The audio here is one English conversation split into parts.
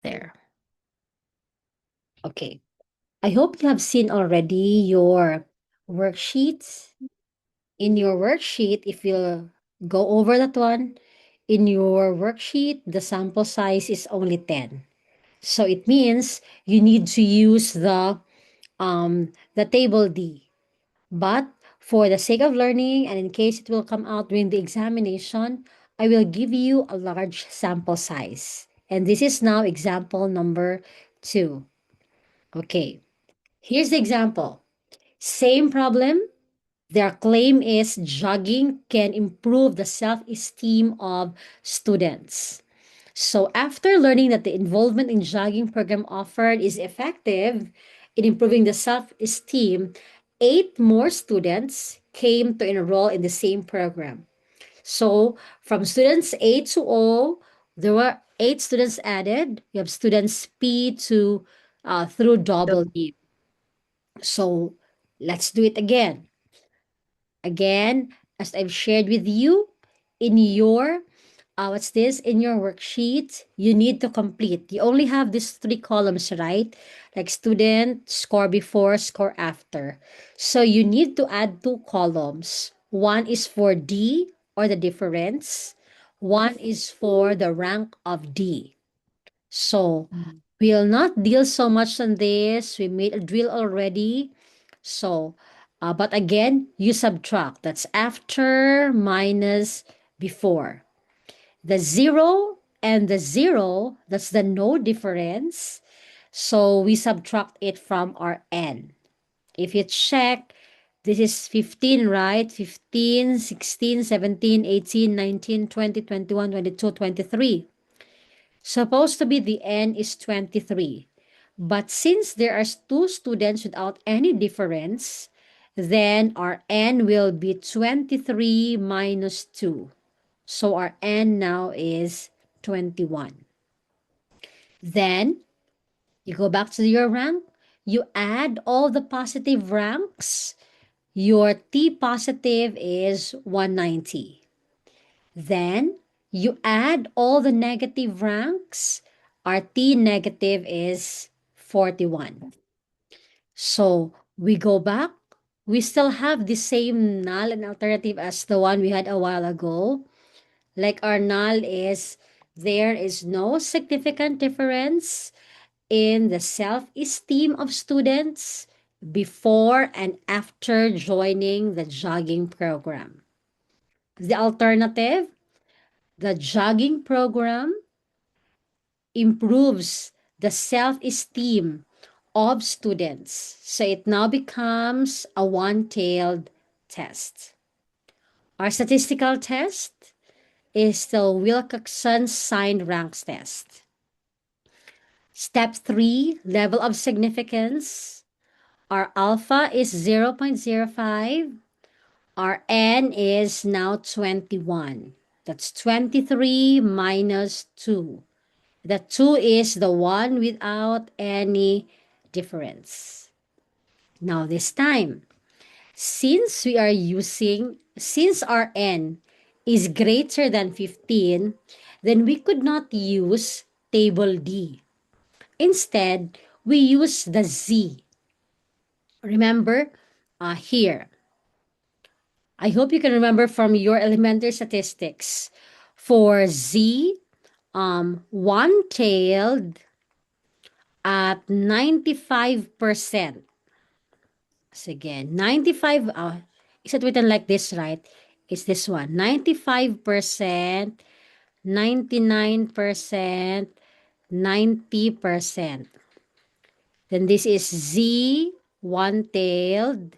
There. Okay. I hope you have seen already your worksheets. In your worksheet, if you go over that one, in your worksheet, the sample size is only 10. So it means you need to use the table D. But for the sake of learning and in case it will come out during the examination, I will give you a large sample size. And this is now example number 2. Okay, here's the example. Same problem. Their claim is jogging can improve the self-esteem of students. So after learning that the involvement in jogging program offered is effective in improving the self-esteem, 8 more students came to enroll in the same program. So from students A to O, there were 8 students added. You have students P to through W. So let's do it again. Again, as I've shared with you, in your what's this in your worksheet, you need to complete. You only have these 3 columns, right? Like student, score before, score after. So you need to add 2 columns. One is for D or the difference. One is for the rank of D. So we'll not deal so much on this. We made a drill already. So, but again, you subtract. That's after minus before. The 0 and the 0, that's the no difference. So we subtract it from our n. If you check, this is 15, right? 15, 16, 17, 18, 19, 20, 21, 22, 23. Supposed to be the n is 23. But since there are 2 students without any difference, then our n will be 23 minus 2. So our n now is 21. Then you go back to your rank, you add all the positive ranks. Your T positive is 190. Then you add all the negative ranks. Our T negative is 41. So we go back. We still have the same null and alternative as the one we had a while ago. Like our null is there is no significant difference in the self-esteem of students before and after joining the jogging program. The alternative, the jogging program improves the self-esteem of students. So it now becomes a one-tailed test. Our statistical test is the Wilcoxon signed ranks test. Step 3, level of significance. Our alpha is 0.05. Our n is now 21. That's 23 minus 2. The 2 is the one without any difference. Now this time, since our n is greater than 15, then we could not use table D. Instead, we use the Z. Remember, here. I hope you can remember from your elementary statistics. For Z, one-tailed at 95%. Sige, 95, is it written like this, right? It's this one, 95%, 99%, 90%. Then this is Z, one-tailed,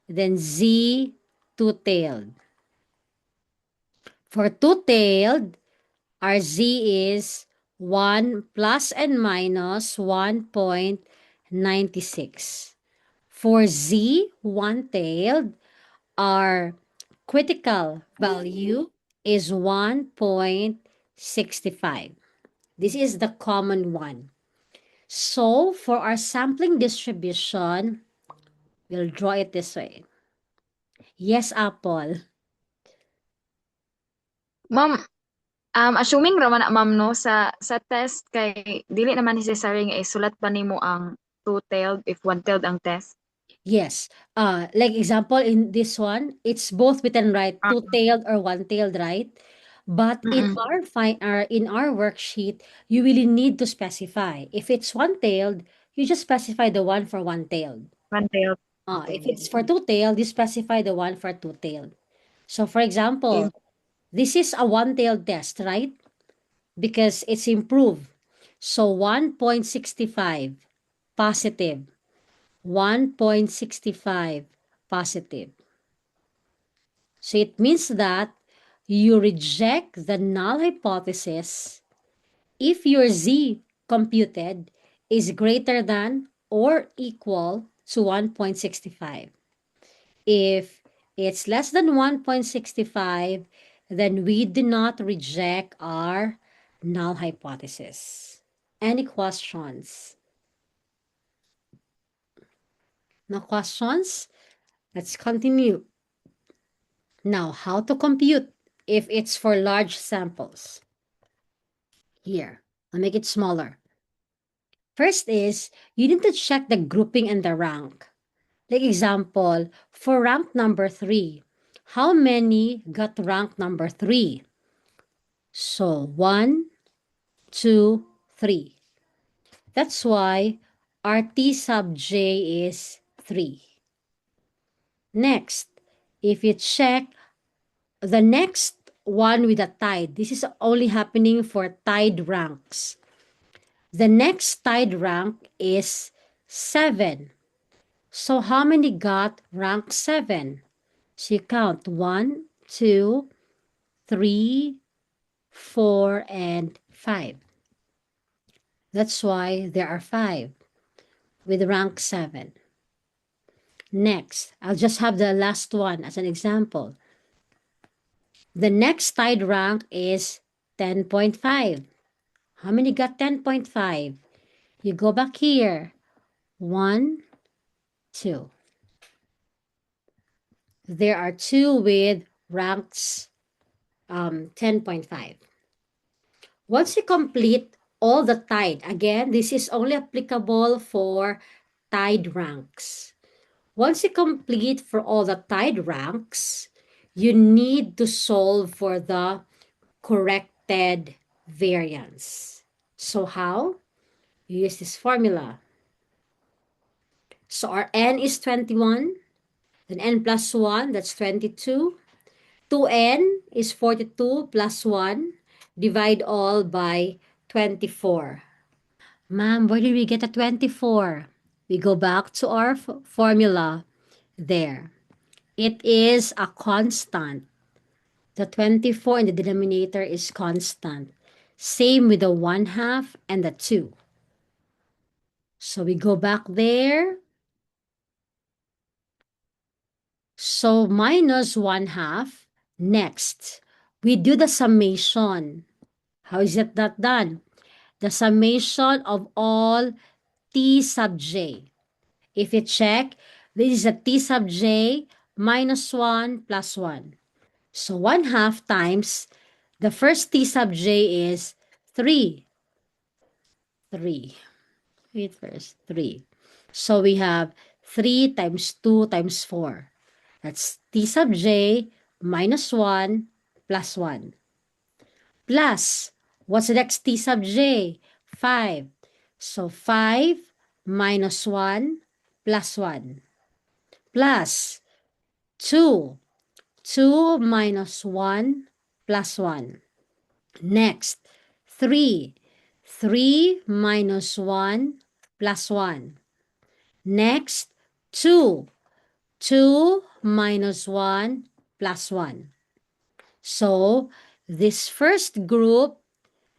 then Z, two-tailed. For two-tailed, our Z is 1 plus and minus 1.96. For Z, one-tailed, our critical value is 1.65. This is the common one. So for our sampling distribution, we'll draw it this way. Yes, Apple. Ma'am, Assuming raman na ma'am no sa test kay dili naman necessary nga isulat pa nimo ang two-tailed if one-tailed ang test. Yes. Like example in this one, it's both with and right, Ah, two-tailed or one-tailed, right? But mm in our worksheet, you really need to specify. If it's one-tailed, you just specify the one for one-tailed. One-tailed. If Okay. it's for two-tailed, you specify the one for two-tailed. So for Okay. example, this is a one-tailed test, right? Because it's improved. So 1.65 positive, 1.65 positive. So it means that you reject the null hypothesis if your z computed is greater than or equal to 1.65. If it's less than 1.65, then we do not reject our null hypothesis. Any questions? No questions? Let's continue. Now, how to compute if it's for large samples? Here, I'll make it smaller. First is, you need to check the grouping and the rank. Like example, for rank number 3, how many got rank number 3? So 1, 2, 3. That's why our T sub j is 3. Next, if you check the next one with a tide, this is only happening for tide ranks. The next tide rank is 7. So how many got rank 7? So you count 1, 2, 3, 4, and 5. That's why there are 5 with rank 7. Next, I'll just have the last one as an example. The next tide rank is 10.5. How many got 10.5? You go back here. 1, 2. There are 2 with ranks 10.5. Once you complete all the tide, again, this is only applicable for tide ranks. Once you complete for all the tide ranks, you need to solve for the corrected variance. So how? You use this formula. So our n is 21, then n plus 1, that's 22. 2n is 42 plus 1. Divide all by 24. Ma'am, where did we get a 24? We go back to our formula there. It is a constant. The 24 in the denominator is constant. Same with the 1/2 and the 2. So we go back there. So minus 1/2. Next, we do the summation. How is it that done? The summation of all t sub j. If you check, this is a t sub j minus 1 plus 1. So 1/2 times the first t sub j is 3. 3. Wait first. 3. So we have 3 times 2 times 4. That's t sub j minus 1 plus 1. Plus, what's the next t sub j? 5. So 5 minus 1 plus 1. Plus 2. 2 minus 1 plus 1. Next, 3. 3 minus 1 plus 1. Next, 2. 2 minus 1 plus 1. So, this first group,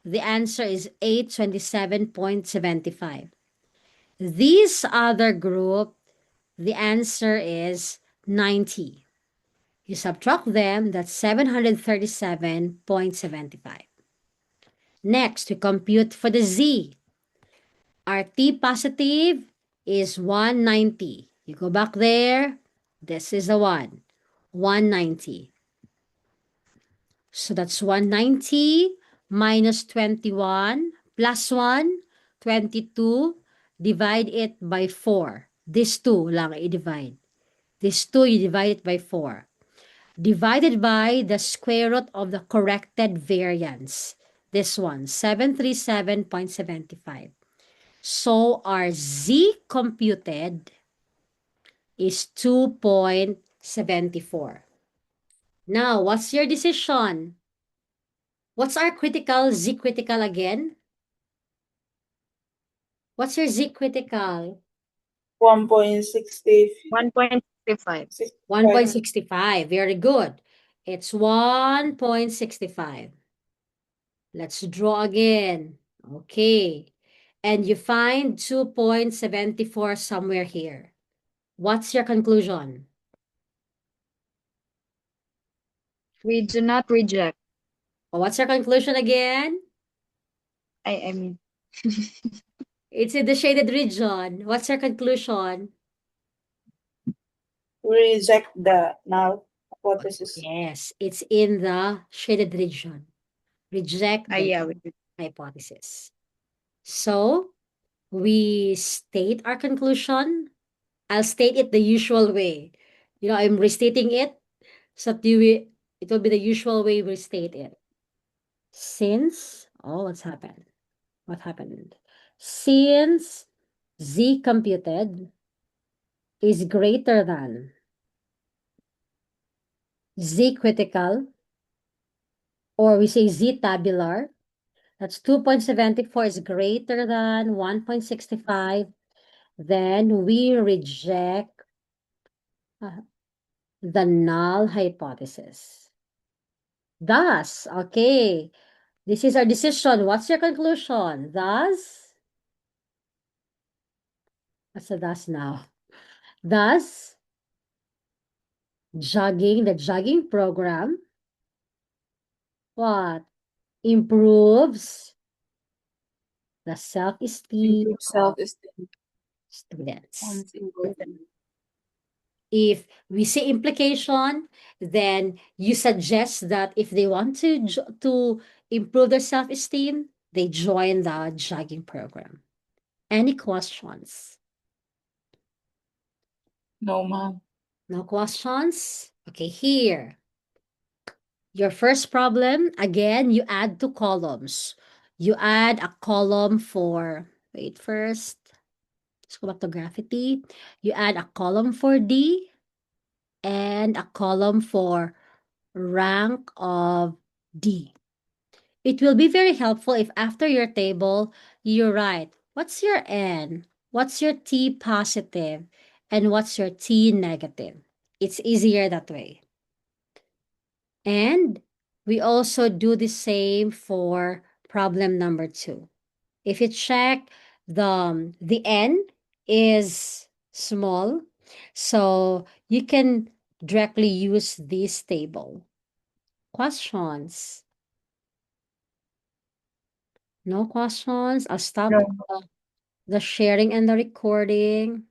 the answer is 827.75. This other group, the answer is 90. You subtract them, that's 737.75. Next, we compute for the Z. Our T positive is 190. You go back there, this is the one, 190. So that's 190 minus 21 plus 1, 22. Divide it by 4. This 2 lang i-divide. This 2, you divide it by 4. Divided by the square root of the corrected variance. This one, 737.75. So our z computed is 2.74. Now, what's your decision? What's our critical, z critical again? What's your z critical? 1.60. 1.65. 1.65. Very good. It's 1.65. Let's draw again. Okay. And you find 2.74 somewhere here. What's your conclusion? We do not reject. What's your conclusion again? I mean, It's in the shaded region. What's your conclusion? We reject the null hypothesis. Yes, it's in the shaded region. Reject the yeah, hypothesis. So, we state our conclusion. I'll state it the usual way. I'm restating it so that it will be the usual way we state it. What's happened? What happened? Since z computed is greater than z critical, or we say z tabular, that's 2.74 is greater than 1.65, then we reject the null hypothesis. Thus, okay, this is our decision. What's your conclusion? Thus, what's the thus now? Thus, the jogging program, what? Improves the self-esteem Improve self-esteem. students. Once improved. If we say implication, then you suggest that if they want to improve their self-esteem, they join the jogging program. Any questions? No, ma'am. No questions? Okay, here. Your first problem, again, you add two columns. You add a column for, wait first, let's go back to Graphity. You add a column for D and a column for rank of D. It will be very helpful if after your table, you write, what's your N? What's your T positive? And what's your T negative? It's easier that way. And we also do the same for problem number 2. If you check the N is small, so you can directly use this table. Questions? No questions? I'll stop No. the sharing and the recording.